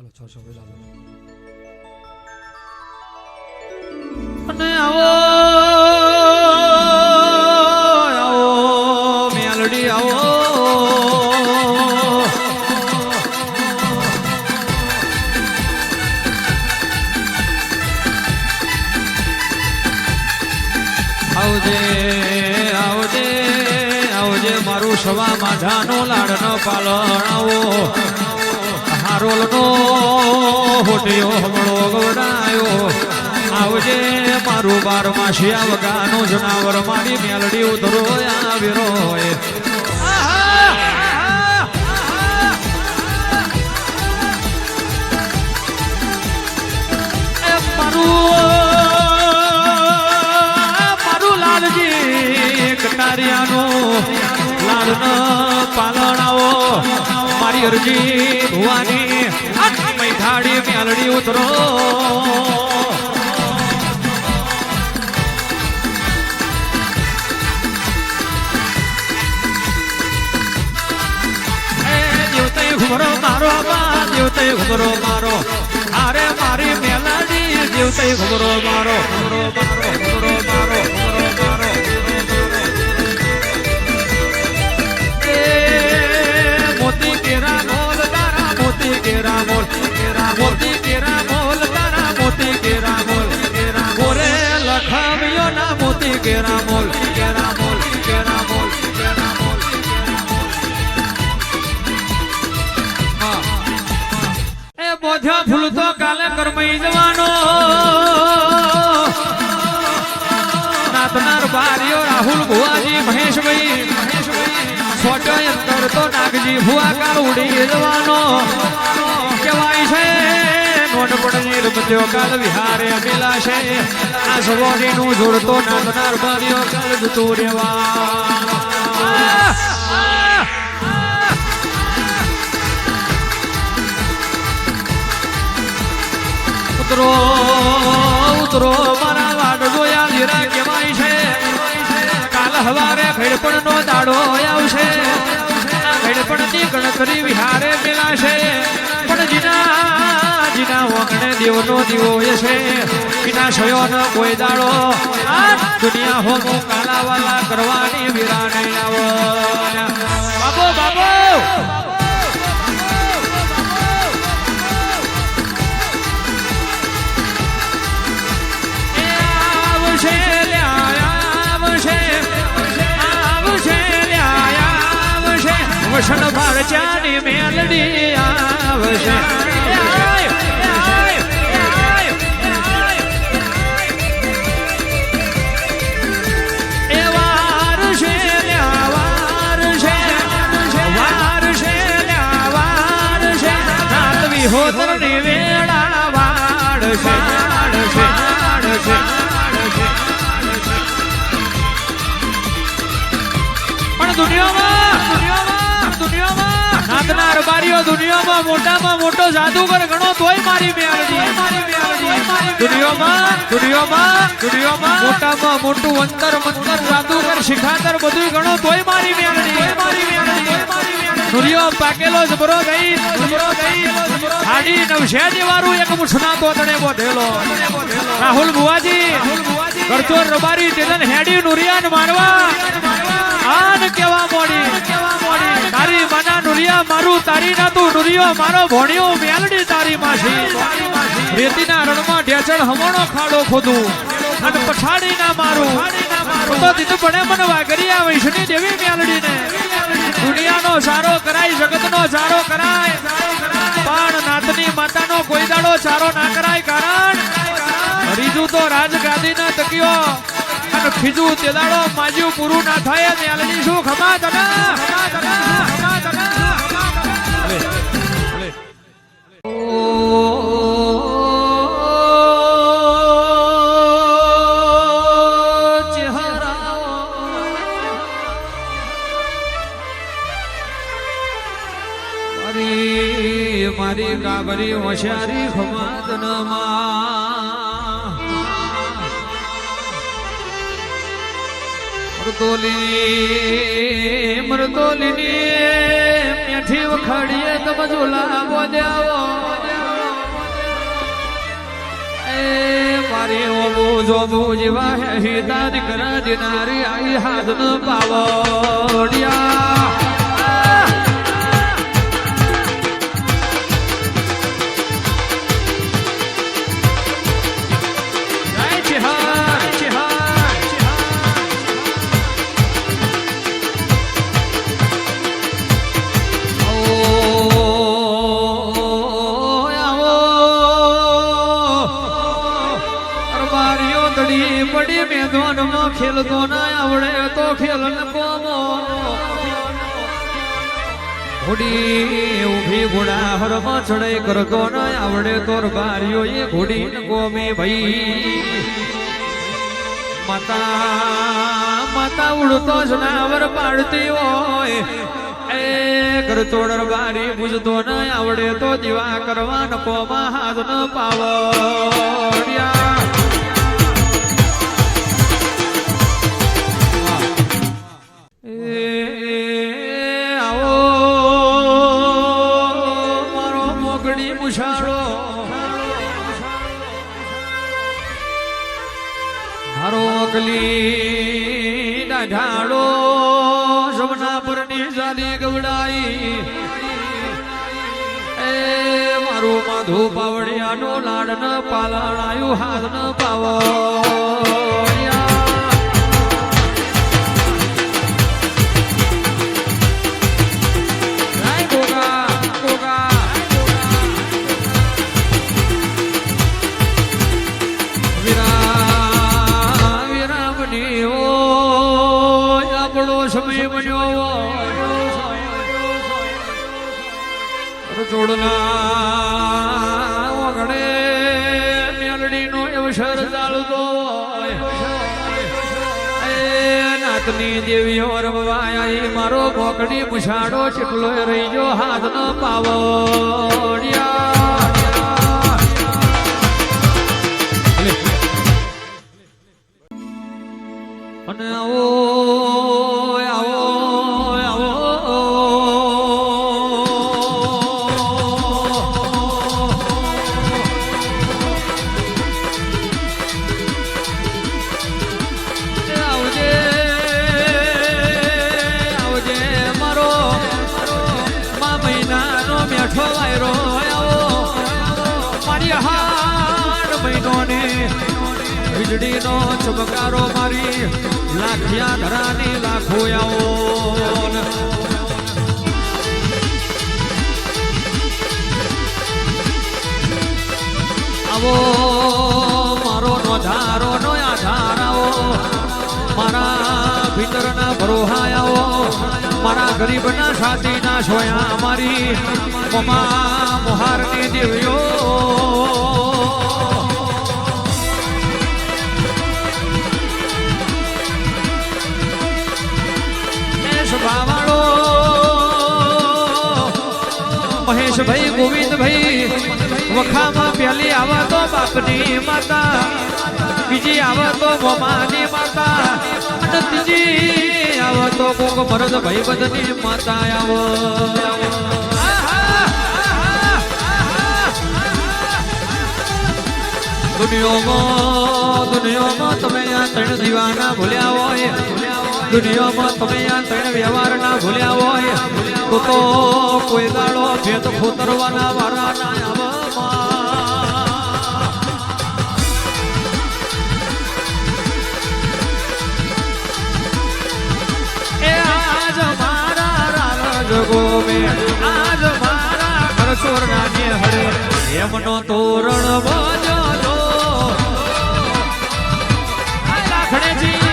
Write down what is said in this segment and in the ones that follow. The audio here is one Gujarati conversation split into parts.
600 ચાલો અને આવો આવો મેલડી આવો આવજે આવજે આવજે મારું સવા માધાનો લાડનો પાલણ આવો હારોલ નો હોટિયો હમણો ગવડાયો આવજે મારું 12 વગાનો જનાવર મારી મેલડી ઉતરો આવીરો મારું લાલજી કટારિયાનો લાડનો પાલણ આવો મારી અરજી ભુવાની મૈઠાડી મેલડી ઉતરો ઘુમરો મારો દેવતે ઘુમરો મારો અરે મારી મેલડી દેવતે ઘુમરો મારો ઘુમરો મારો ઘુમરો મારો ઘુમરો મારો મોતી કેરા મોલ તારા મોતી કેરા મોલ મોતી કેરા મોલ તારા મોતી કેરા મોલ મોરે લખાવ્યો ના મોતી કેરા મોલ કેરા મોલ કેરા મોલ કેરા મોલ બોધ્યો ફૂલતો કાલે કરમઈ જવાનો નાતનાર બારીઓ રાહુલ ભુવાજી મહેશભાઈ છોટો અંતર તો નાગજી ભુવા કાળ ઉડી જવાનો કહેવાય છે નોટપડની રમત્યો કાલ વિહારે અમેલા છે આ સવારીનું જોડતો નાતનાર બારીઓ કાલ જતું રહેવા ઉતરો ઉતરો મારા વાડ જોયા લીરા કહેવાય છે કાલ હવારે ભેડપણ નો દાડો આવશે ભેડપણ ની ગણતરી વિહારે મેલાશે પણ જીના વગણે દેવનો દીવો છે વિના છયો ન કોઈ દાડો આ દુનિયા હોમો કાલાવાલા કરવાની વિરાને આવો બાબો બાબો વસણ ભારચાની મેલડી આવશે એ વાર છે વાર છે વાર છે રાત વિહોતરની વેળા વાડ છે પણ દુનિયામાં નાતનાર બારીઓ દુનિયામાં મોટામાં મોટો જાદુગર ગણો તોય મારી મેલડી દુનિયામાં મોટામાં મોટું અંતર મંતર જાદુગર શિખાતર બધું ગણો તોય મારી મેલડી દુનિયો પાકેલો જબરો ગઈ હાડી 900 વાળું એક મુછના તો તણે બોધેલો રાહુલ ભુવાજી કરચોર રબારી તેલન હેડી નુરિયાન મારવા આન કેવા મોડી તારી માના નુરિયા મારું તારી ના તું નુરિયો મારો ભોણિયો મેલડી તારી માસી રેતીના રણમાં ઢેચણ હમણો ખાડો ખોદું અને પછાડી ના મારું તો દીધું પડે મને વાગરિયા વૈષ્ણી દેવી મેલડી ને દુનિયાનો સારો કરાય જગતનો સારો કરાય પણ નાતની માતાનો કોઈ દાડો સારો ના કરાય કારણ રીજું તો રાજગાદી ના તકિયો અને ખીજું તે દાડો માજ્યું પૂરું ના થાય મેલડી શું ખમા તના મારી કાબરી હોશિયારી ખમાદનમાં મરતોલીની મેઠી વખાડીએ તમે ઝોલા બોદ્યાવો જોબુ જીવા હે હિતા દીકરા દિનારી આઈ હાથ ન પાવડિયા પડી મેદાનમાં ખેલતો ના આવડે તો ખેલ ન કોમો ઘોડી ઉભી ઘોડા હરમાં ચડાઈ કરતો ના આવડે તો બારીઓ એ ઘોડી ન કોમે ભાઈ માતા માતા ઉડતો જનાવર પાડતી હોય એ કરચોડર બારી બુજતો ના આવડે તો દીવા કરવા ન કોમાં હાથ ન પાવડિયા મારો અગલી ઢાળો સવના પરની જાલી ગવડાઈ એ મારું માધુ પાવડિયાનો લાડ ન પાલણાયું હાથ ન પાવો સમય બન્યો જોડના ઓગણે મેલડીનો અવસર ચાલતો નાતની દેવીઓ રમવાયા મારો મોકડી મુછાડો ચેટલો રહી ગયો હાથ ન પાવડિયા અને આવો વીજળીનો ચમકારો મારી લાખિયા ધરાની લાખો આવો મારો નોધારો નો આધાર આવો મારા ભીતરના ભરોહા આવો મારા ગરીબના છાતીના છોયા મારી મમા મોહારની દેવીઓ વાળો મહેશભાઈ ગોવિંદભાઈ વખામાં પહેલી આવા તો બાપની માતા બીજી આવા તો મમાની માતા અને ત્રીજી આવા તો કોક મરદ ભાઈ બધની માતા આવો દુનિયામાં તમે આ ત્રણ દીવાના ભૂલ્યા હોય દુનિયામાં તમે આ ત્રણ વ્યવહાર ના ભૂલ્યા હોય તો કોઈ દાડો ભેદ ખોતરવાના વાળા ના આજ મારા રાજ ગોમે આજ મારા ઘર ચોર ના હરે એમનો તોરણ બોજો લાખણેજી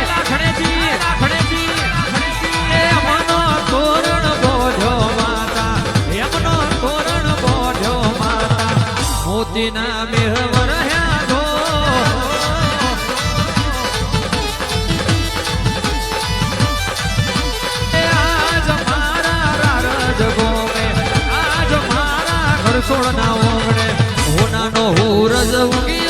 મોતીના મેહવર હ્યાધો આજ મારા રાજ ગોમે આજ મારા ઘર છોડના ઓગણે હોનાનો હુરજ ઉગી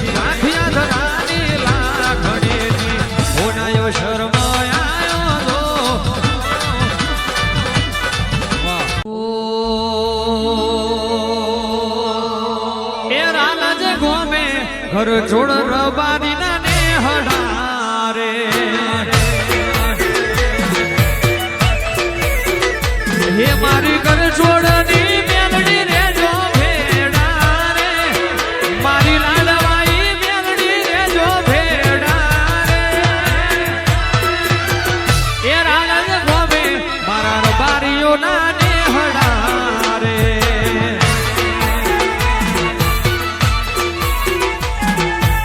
લાખિયા ધરાની લાખણેજી હોનાયો શર્મ ઘર જોડ રબારી ના ને હડારે હે મારી ઘર જોડની મેલડી રે જો ભેડા રે મારી લાડવાઈ મેલડી રે જો ભેડા રે એ રાગ ગોમે મારા રબારીઓ ના ને હડારે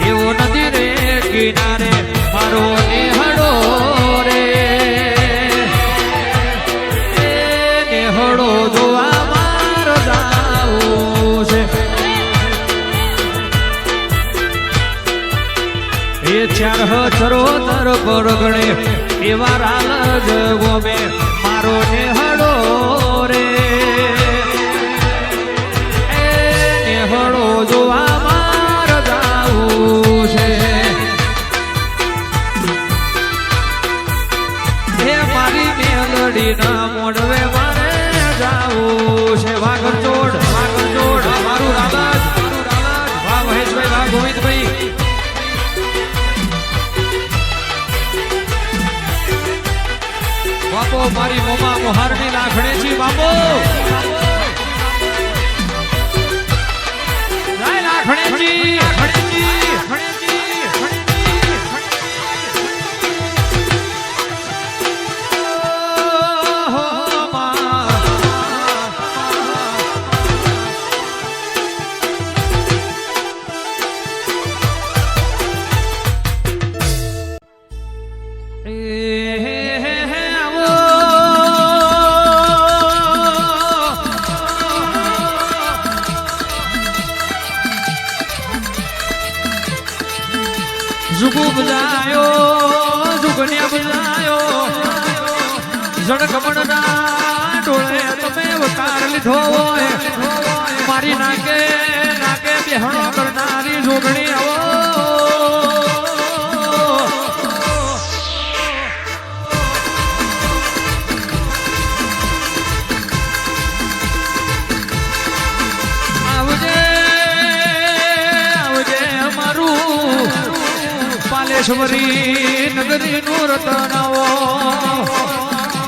એવો નદી રે કિનારે મારો નેહડો રે નેહડો જોવા મારો જાવું છે એ ચાર ચરોતર પર ગણે એવા રાલ જ ગોમે મારો નેહડો રે એ નેહડો જોવા મારો જાવું છે એ મારી મેલડી ના મોડવે મારે જાવું છે વાઘર જોડ મારું રાજ વાહ મહેશભાઈ વાહ ગોવિંદભાઈ બાપો મારી મોમા મોહારની લાખણે છી બાપો લાખણે છી जुगू बजायो जुगनिया बजायो जड़कमणना डोळे तमे वकार લીધો હોય મારી નાકે બેહણો કરનારી જોગણી આવો આવજે અમારું પાલેશ્વરી નગરી નું રતનાવો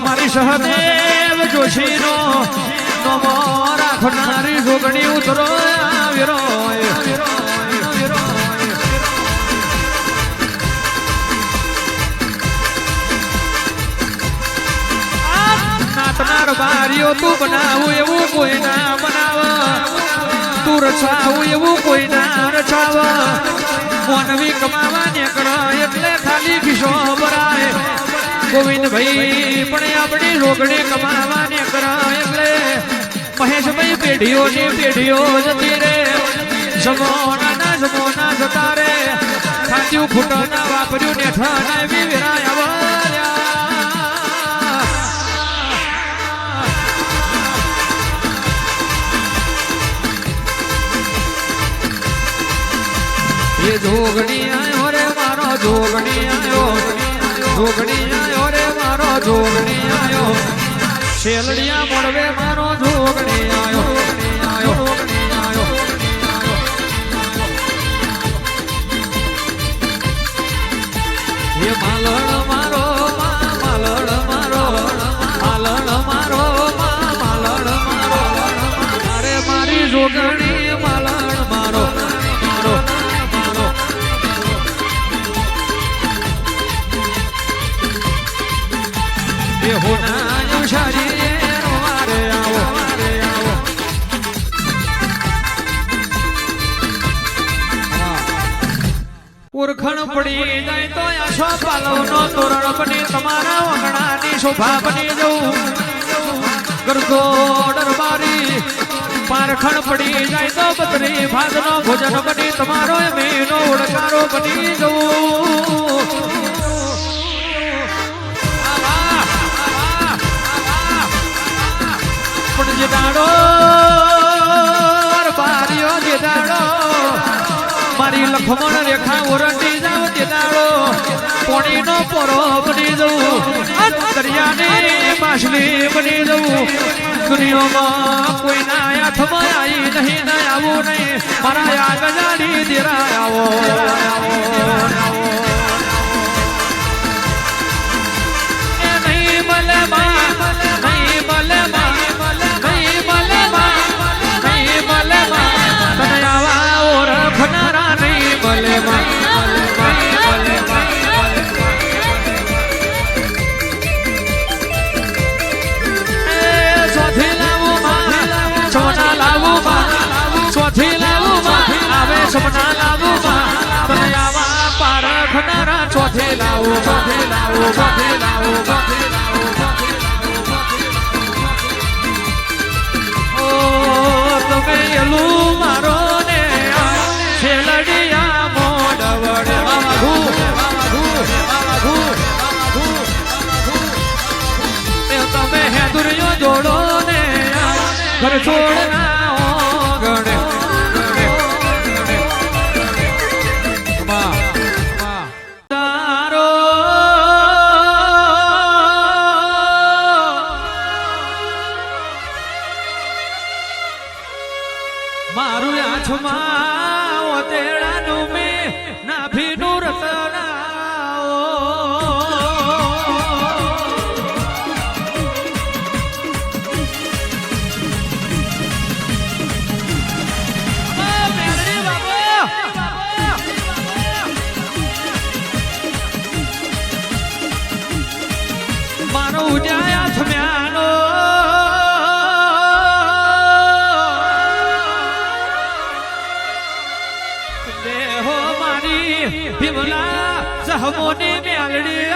મારી સહદેવ જોશી નો નમો રાખનારી જોગણી ઉતરો આવ્યો નાતનાર બારીઓ તું બનાવું એવું કોઈ ના બનાવ તું રચાવું એવું કોઈ ના રચાવ મોનવી કમાવા નીકળો એટલે ખાલી ખિસ્સો ભરાય ગોવિંદભાઈ પણ આપણી રોકડી કમાવા નીકળો એટલે મહેશભાઈ પેઢીઓ જતી રે જમોના જતા રે ખાત્યું ખૂટના વાપર્યું નેઠા બી વિરાય આવ્યા ये जोगणी आयो रे मारो जोगणी आयो रे मारो जोगणी आयो शेलड़िया मोड़वे मारो जोगणी आयो ये मालण मारो अरे मारी जोगणी मालण मारो ઓળખણ પડી જાય તો આશો પાલવનો તોરણ બની તમારા વગણાની શોભા બની જવું કરતો દરબારી પારખણ પડી જાય તો બત્રી ભાતનો ભોજન બની તમારો મેનો ઓળકારો બની જવું પણ જે દાડો બારીઓ જે દાડો મારી લખમણ રેખા ઓરંડી જાવ તે દાડો પોણીનો પોરો બની જવું દરિયાની માછલી બની જવું દુનિયામાં કોઈના હાથમાં આવી નહીં ને આવું નહીં મારા આગળની દેરા આવો નહીં મળે નહીં મળે નહીં મળે નહીં મળે તને આવા ઓળખનારા નહીં મળે સપના લાવું તને આવા પારખનારા ચોથે લાવું ચોથે લાવું ચોથે લાવું ચોથે લાવું ઓ તમે એલું મારો ને છેલડિયા મોડવડે તમે હેદુરિયો જોડો ને ઘર છોડના ગણે મારું આંખમાં ઓતેડાનું મેં નાભીનું રતડાઓ મારો ઉજાયા થમ્યાનો ભીમલા જહમોની મેલડી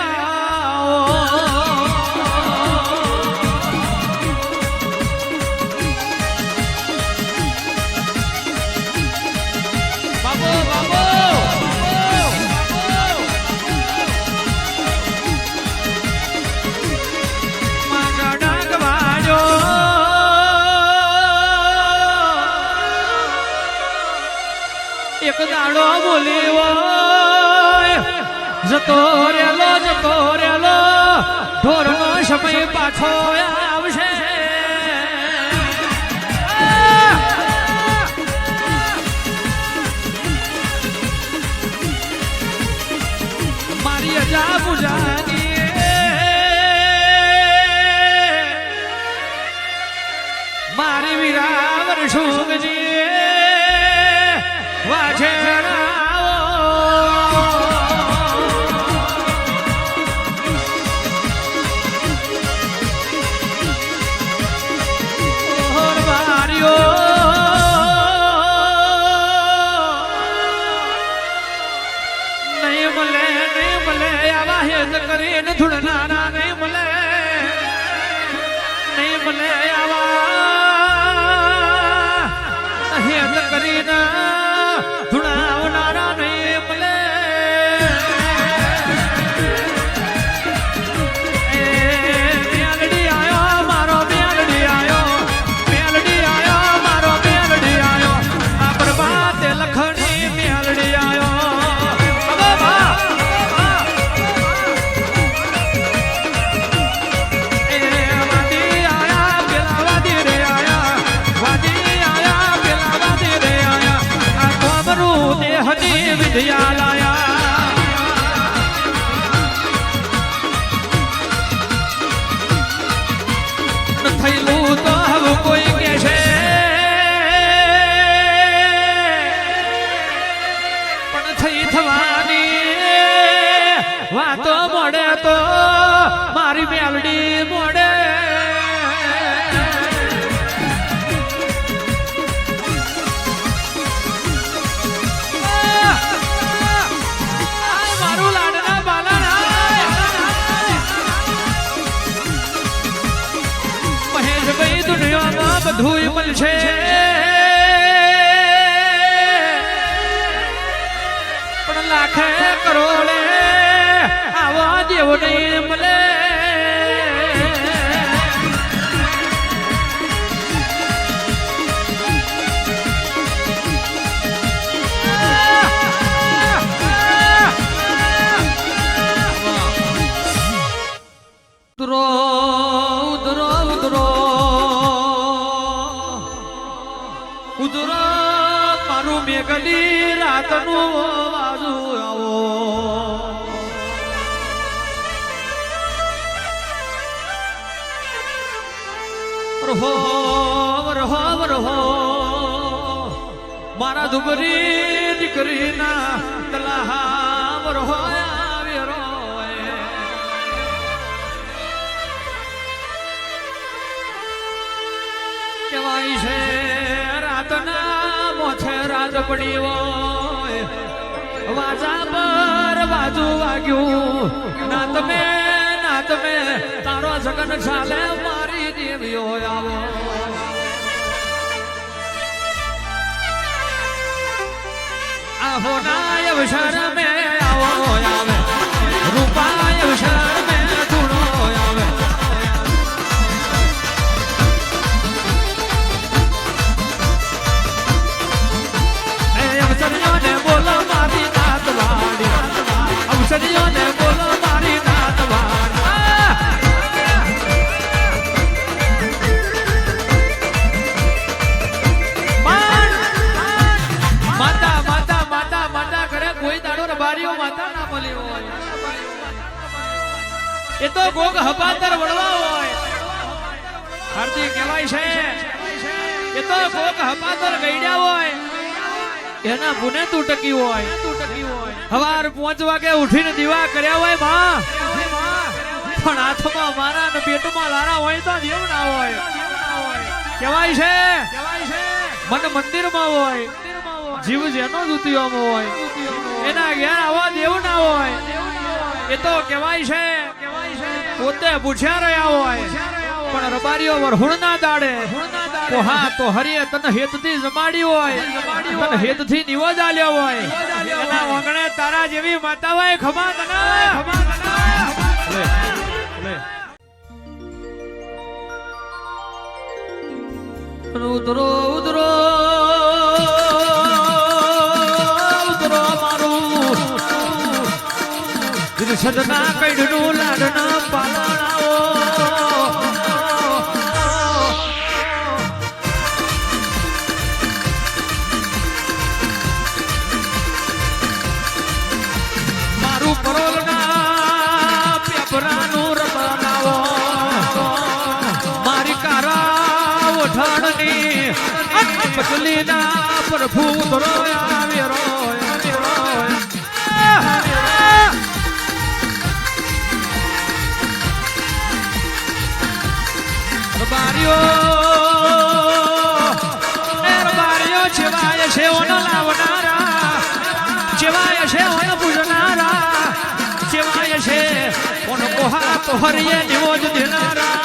બાબો બાબો મારા ડાગવાજો એક દાડો બોલીવો જતો રેલો ઢોરનો સમય પાછો આવશે મારી અજા પૂજાની મારી વીરાવર શુગજી વાછેડા કરીને ધૂળનારા નહીં મળે આવા હેત કરીને ધૂળાવનારા નહીં મળે મેલડી આયો મારો મેલડી આયો મારો મેલડી આયો આ પ્રભાતે લખણી મેલડી આયો વિદ્યા લાયા થયેલું તો હવે કોઈ કે છે પણ થઈ થવાની વાતો મળે તો મારી મેલડી મળે દુનિયામાં બધું મળશે પણ લાખે કરોડે આવા જેવો નહીં મળે મારું મેઘલી રાતનું વાજુ આવો રહો રહો રહો મારા દુબરી દીકરીના તલાહ રહો આવી રોય કેવાય છે રાતના મોછે રાત પડી હોય વાજા પર બાજુ વાગ્યું ના તમે તારો જગન ચાલે મારી દેવીઓ આવો આહો નાય અવસર મે આવો આવે રૂપાય અવસર મે ધૂણો આવે અવસરીઓને બોલો મારી નાત વાડી અવસરીઓને બોલો મારી નાત વાડી એ તો ગોગ હપાતર વળવા હોય હાર્દિક કહેવાય છે એ તો ગોગ હપાતર ગઈડ્યા હોય એના પુને તું ટકી હોય હવાર 5 વાગે ઉઠીને દીવા કર્યા હોય માં પણ હાથમાં મારા ને પેટમાં લારા હોય તો દેવ ના હોય કહેવાય છે મન મંદિરમાં હોય જીવ જેનો દુતિયોમાં હોય એના ઘેર આવા દેવ ના હોય એ તો કહેવાય છે પોતે પૂછ્યા રહ્યા હોય પણ રબારીઓ વરહુણ ના દાડે હા તો હરિએ તને હેતથી જમાડી હોય તને હેતથી નિવો ચાલ્યો હોય એના ઓગણે તારા જેવી માતા હોય ખમા તને ઉતરો ઉતરો ઉતરો મારું સદના કઈડનું લાડના પાલણાઓ મારું પરોલના પેપરાનું રબલાવો મારી કારા ઓઠાણની પતલીના પ્રભુ ધરો આવી રોય રબારીઓ છેવાય છે ઓન લાવનારા છેવાય છે ઓન પૂજનારા છેવાય છે ઓન કોહા તો હરિયે નિવો જ દેનારા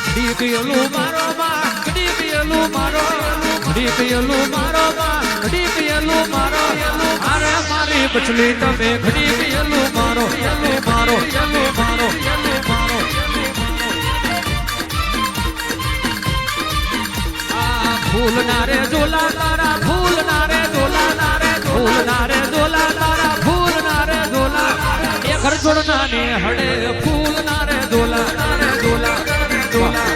ડીપિયલું મારો માં ડીપિયલું મારો ડીપિયલું મારો માં ડીપિયલું મારો અરે મારી બચલી તમે ડીપિયલું મારો મારો મારો મારો આ ફૂલ ના રે ઝોલા તારા ફૂલ ના રે ઝોલા ના રે ફૂલ ના રે ઝોલા તારા ફૂલ ના રે ઝોલા એ ઘર છોડના ને હડે ફૂલ ના રે ઝોલા ઝોલા ઝોલા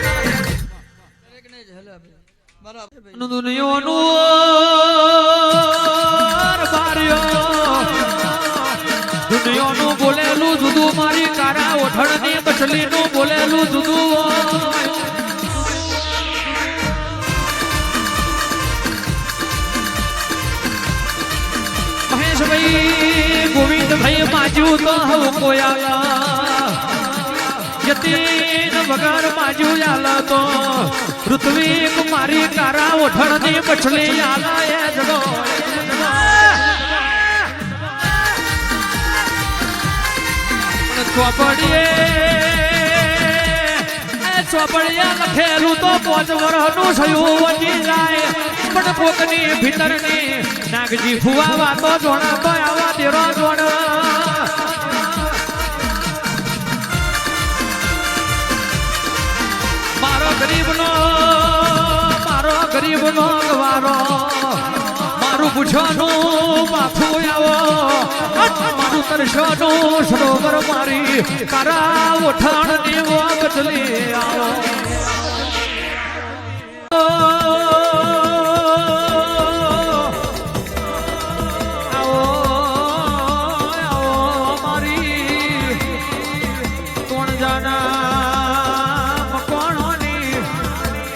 દુનિયાનું દુનિયાનું બોલેલું જુદું મારી કારા ઓઠણની બચલીનું બોલેલું જુદું મહેશભાઈ ગોવિંદભાઈ માજુ તો હું કોયા યતીન વગર માજુ યાલા તો ઋત્વી કુમારી કારા ઓઠણની બચલી યાલા એ જગો ચોપડીએ લખેલું તો 5 વર્ષનું થયું વધી જાય પણ કોકની ભીતરની નાગજી ફુવા વાતો જોણા તો આવા દેરો જોણ મારો ગરીબનો ગવારો મારું પૂછવાનું માથું આવો મારું તરસનું સરોવર મારી તારા ઓઠાણ ની બદલી આવો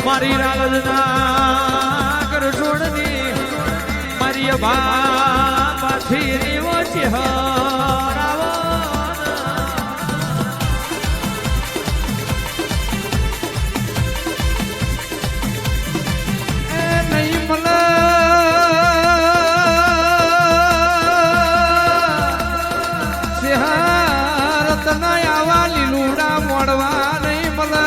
મારી રાલજના કર છોડની મારી બાથી રેવો ચહેરાવો એ નહીં મળે સેહારતના આવા લીલુડા મોડવા નહીં મળે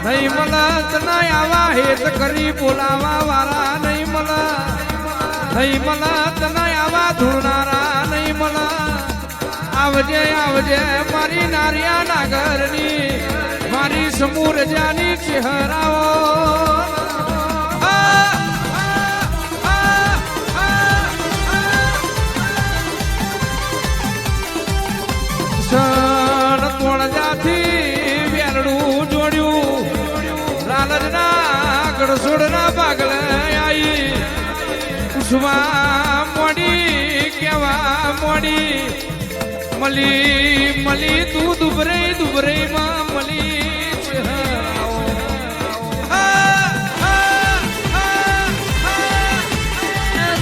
નહીં મળત ના આવા હેત કરી બોલાવા વાળા નહીં મળત નહીં મળત ના આવા ધૂળનારા નહીં મળત આવજે આવજે મારી નારિયા નાગરની મારી સમૂર જાની ચહેરાઓ સણ તોણ જાથી વેરડું જોડ્યું લાલજના ગડસોડના પાગલે આઈ કુસવા મોડી કેવા મોડી મલી મલી તું દુબરે દુબરે માં મલી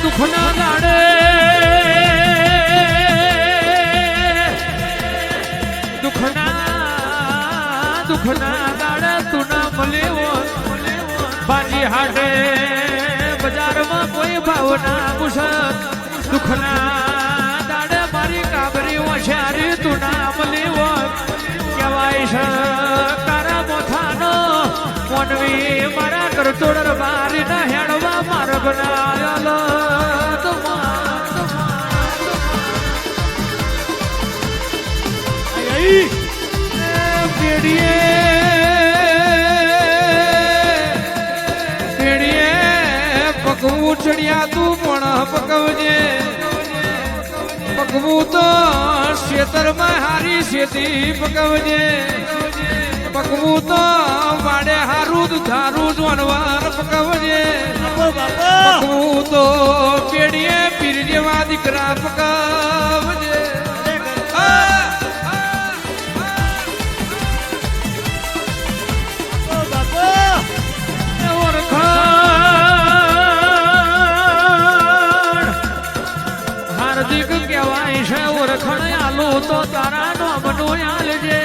દુખના દાડે દુખના દાડે તું ના મળ્યો બાજી હાટે બજારમાં કોઈ ભાવના પૂછત દુખના દાડે મારી કાબરી હોશિયારી તું ના મળ્યો કહેવાય છે તારા મોથાનો મોનવી મારા કરતોડ મારી ના હેડવા માર બનાવેલો પકવું ચડિયા તું પણ પકવજે પકવું તો ખેતરમાં હારી શેતી પકવજે પકવું તો વાડે હારું ધારું જોનવાર પકવજે પકવું તો પેડીએ પીર જેવા દીકરા પકવજે હાર્દિક કહેવાય છે ઓળખણ આલુ તો તારા નોમનું આલજે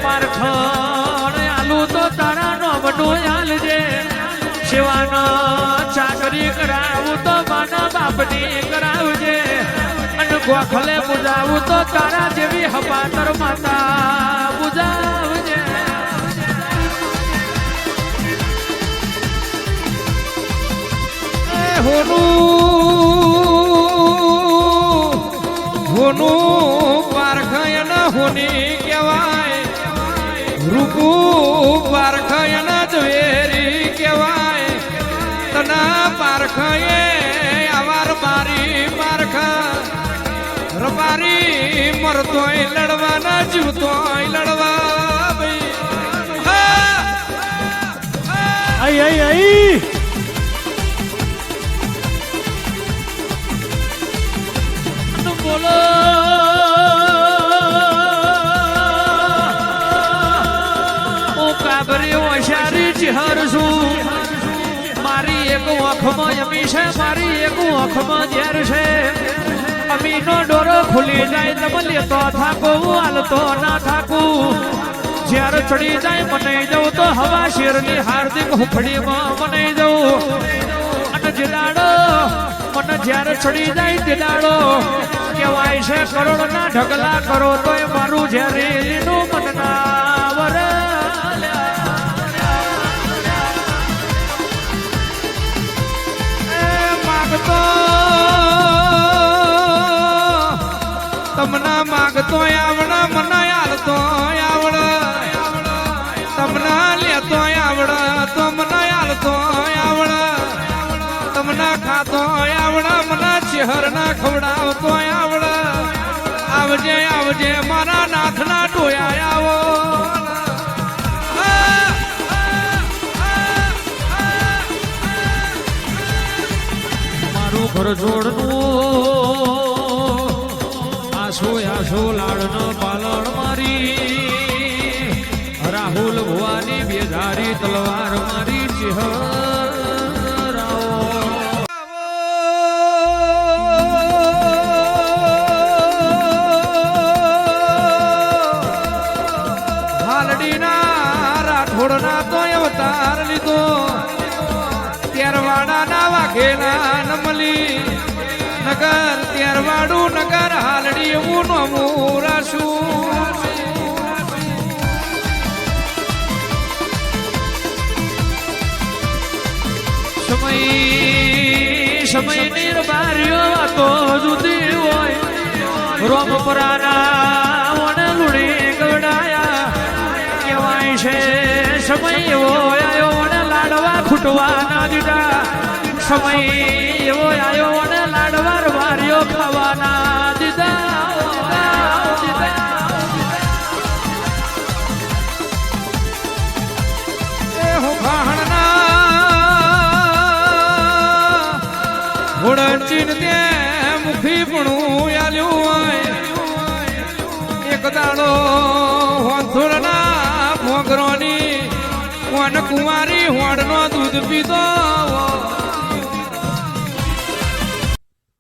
પારખણ આલુ તો તારા નોમનું આલજે શિવાનો ચાકરી કરાવું તો માના બાપની કરાવજે અને ગોખલે પૂજાવું તો તારા જેવી હપાતર માતા પૂજાવજે હોનું પારખાયના હોની કહેવાય રૂપુ પારખાયના ઝવેરી કહેવાય તના પારખાયે આવાર મારી પારખા રબારી મરતોય લડવાના જીવતોય લડવા ભાઈ આઈ બોલો ઓ કાબરી હોશિયારી ચહેર છું મારી એક આંખમાં અમી છે મારી એક આંખમાં ઝેર છે અમીનો ડોરો ખુલી જાય તમે લેતો થાકો હાલતો ના થાકું ઝેર ચડી જાય મને જવું તો હવા શેરની હાર્દિક હુફડીમાં મને જવું અને જિલ્લાડો મને જ્યારે ચડી જાય દિલાડો કહેવાય છે કરોડ ના ઢગલા કરો તો એ મારું ઝેરીનું મન ના વરે માગતો તમને માગતો આવડ મને હાલતો આવડ તમને લેતો આવડ તો મને હાલતો આવડ તમને ખાતો શહેર ના ખવડાવતો આવડે આવજે આવજે મારા નાથના ટોયા આવો મારું ઘર જોડનું આસો આસો લાડનો પાલણ મારી રાહુલ ભુવાની બેધારી તલવાર મારી ચહેરાઓ હાલડીના રાઠોડના તો અવતાર લીધો ત્યારવાડાના વાઘેલા નમલી નગર ત્યારવાડું નગર હાલડી હું નમું રાશું સમય નિર્બાર્યો તો જુદી હોય રોમપુરાના વણ લુણી ગવડાયા કહેવાય છે સમય એવો આવ્યો વણ લાડવા ખૂટવા ના દીધા સમય એવો આવ્યો વણ લાડવા વાર્યો ખાવાના દીધા ચીન તે મુખી પણ આલ્યું હોય એક દાડો હોથુરના ભોગરોની કોન કુંવારી હોડનો દૂધ પીધો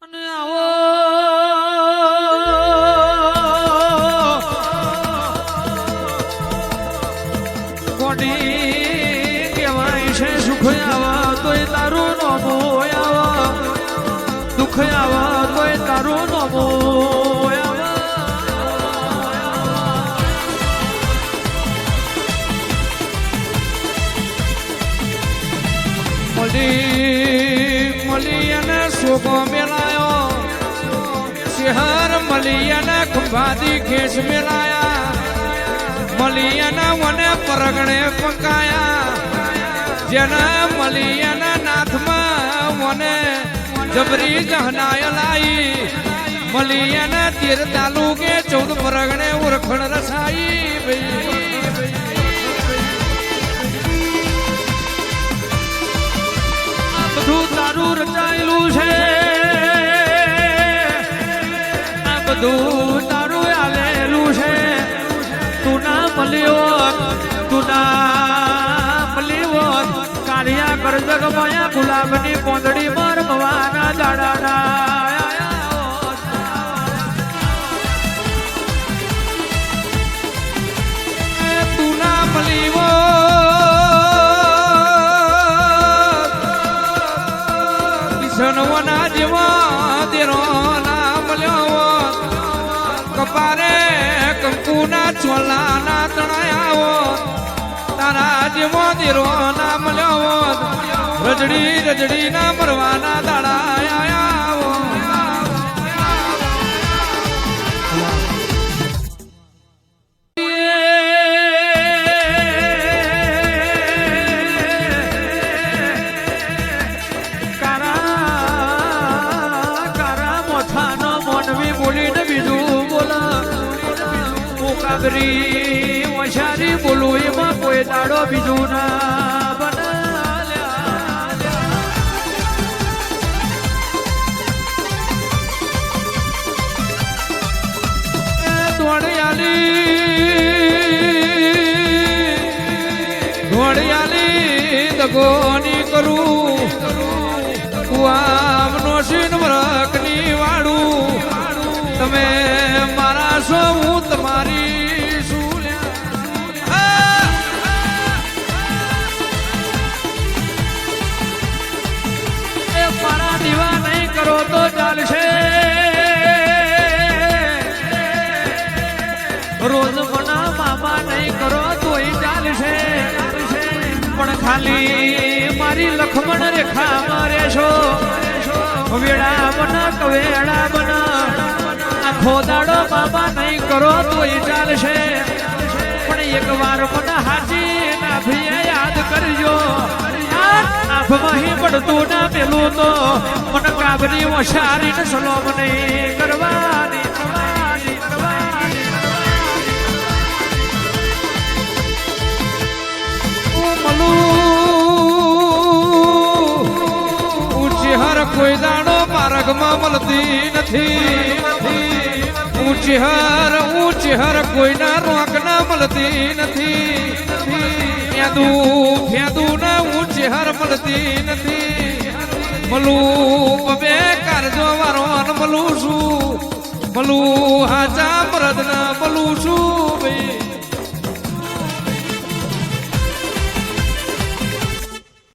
અને આવો કોડી કહેવાય છે સુખ આવા તોય તારું નોમો આવા દુઃખ આવા તોય તારું નોમો મળી અને શોભો મેલાયો શહેર મળી અને ખંભાતી ખેસ મેલાયા મળી અને મને પરગણે પકાયા જેના મળી અને નાથમાં મને જબરી જહનાય લાઈ મળી અને તીર તાલુકે 14 પરગણે ઓળખણ રસાઈ બધું તારું રચાયેલું છે આ બધું તારું આલેલું છે તું ના મળ્યો કાળિયા કરજગ માયા ગુલાબની પોંદડી માર મવાના દાડાના તું ના મળ્યો કિશનવના જેવા તેરો ના મળ્યો કપારે કંકુના ચોલાના તણાયાવો તારા જેવો તેરો ના મળ્યો રજડી રજડી ના મરવાના દાડા આયાવો કાબરી ઓછારી બોલું એમાં કોઈ દાડો બીજું ના બનાલ્યા ધોળિયાલી દગોની કરું કુવામનો સીન વરકની વાળું તમે મારા છો હું તમારી મારા દીવા નહીં કરો તો ચાલશે રોજ મના મામા નહીં કરો તોય ચાલશે પણ ખાલી મારી લખમણ રેખા મારે છો વેડા બના કવેડા બના આખો દાડો બાબા નહીં કરો તોય ચાલશે પણ એક વાર મને હાજી ના ભૈયા યાદ કરજો આંખમાં પડતું ના પેલું તો મને કાબરી ઓશારી ને સલોમ નહીં કરવાની ઊંચી હર કોઈ દાડો માર્ગમાં મળતી નથી ઊંચી હર કોઈના રોકના મળતી નથી ફેદું ને ઊંચી હર મળતી નથી મલું બે કારજો વારો મલું છું મલું હાચા મરદ ના મલું છું